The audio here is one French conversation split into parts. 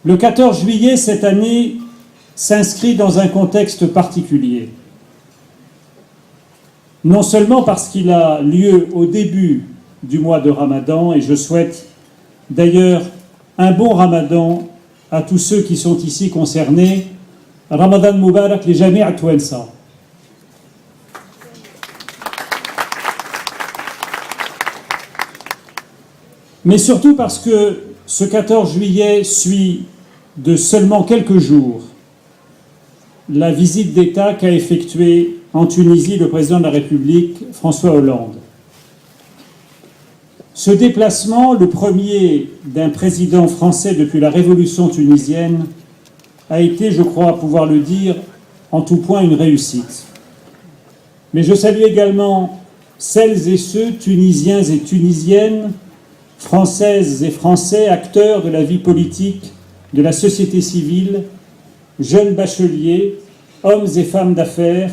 Le 14 juillet, cette année, s'inscrit dans un contexte particulier. Non seulement parce qu'il a lieu au début du mois de Ramadan, et je souhaite d'ailleurs un bon Ramadan à tous ceux qui sont ici concernés. Ramadan Mubarak li jami' Touensa. Mais surtout parce que ce 14 juillet suit de seulement quelques jours la visite d'État qu'a effectuée en Tunisie le président de la République, François Hollande. Ce déplacement, le premier d'un président français depuis la Révolution tunisienne, a été, je crois pouvoir le dire, en tout point une réussite. Mais je salue également celles et ceux, Tunisiens et Tunisiennes, Françaises et Français, acteurs de la vie politique, de la société civile, jeunes bacheliers, hommes et femmes d'affaires,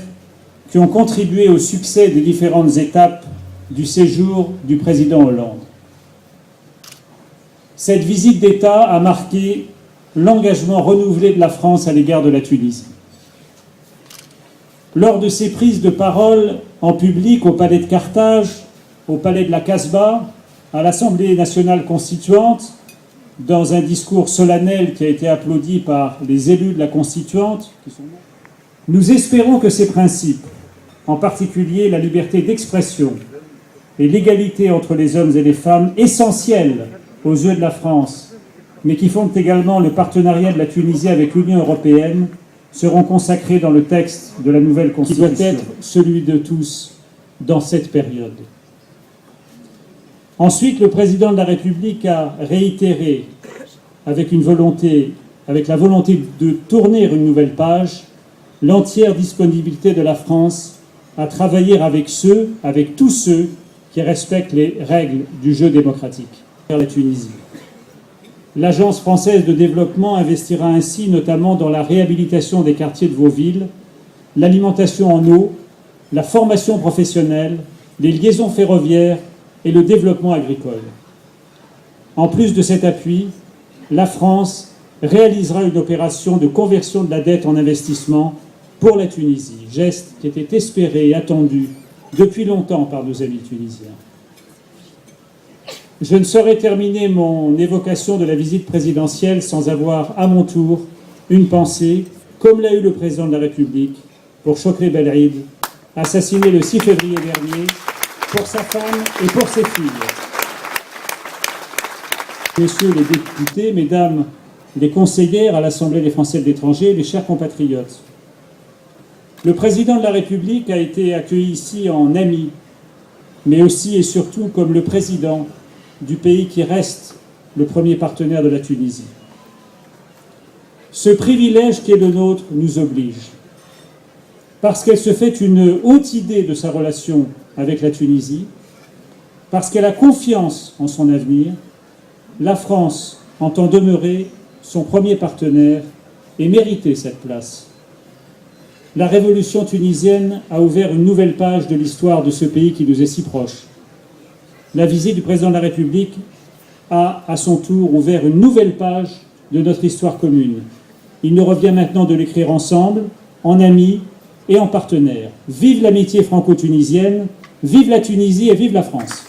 qui ont contribué au succès des différentes étapes du séjour du président Hollande. Cette visite d'État a marqué l'engagement renouvelé de la France à l'égard de la Tunisie. Lors de ses prises de parole en public au palais de Carthage, au palais de la Casbah, à l'Assemblée nationale constituante, dans un discours solennel qui a été applaudi par les élus de la constituante, nous espérons que ces principes, en particulier la liberté d'expression et l'égalité entre les hommes et les femmes, essentiels aux yeux de la France, mais qui font également le partenariat de la Tunisie avec l'Union européenne, seront consacrés dans le texte de la nouvelle Constitution, qui doit être celui de tous dans cette période. Ensuite, le président de la République a réitéré, avec la volonté de tourner une nouvelle page, l'entière disponibilité de la France à travailler avec tous ceux qui respectent les règles du jeu démocratique. La Tunisie. L'Agence française de développement investira ainsi notamment dans la réhabilitation des quartiers de vos villes, l'alimentation en eau, la formation professionnelle, les liaisons ferroviaires et le développement agricole. En plus de cet appui, la France réalisera une opération de conversion de la dette en investissement pour la Tunisie, geste qui était espéré et attendu depuis longtemps par nos amis tunisiens. Je ne saurais terminer mon évocation de la visite présidentielle sans avoir, à mon tour, une pensée, comme l'a eu le président de la République, pour Chokri Belrhid, assassiné le 6 février dernier, pour sa femme et pour ses filles. Messieurs les députés, mesdames les conseillères à l'Assemblée des Français de l'étranger, les chers compatriotes, le président de la République a été accueilli ici en ami, mais aussi et surtout comme le président du pays qui reste le premier partenaire de la Tunisie. Ce privilège qui est le nôtre nous oblige, parce qu'elle se fait une haute idée de sa relation avec la Tunisie, parce qu'elle a confiance en son avenir, la France entend demeurer son premier partenaire et mériter cette place. La révolution tunisienne a ouvert une nouvelle page de l'histoire de ce pays qui nous est si proche. La visite du président de la République a, à son tour, ouvert une nouvelle page de notre histoire commune. Il nous revient maintenant de l'écrire ensemble, en amis et en partenaires. Vive l'amitié franco-tunisienne, vive la Tunisie et vive la France.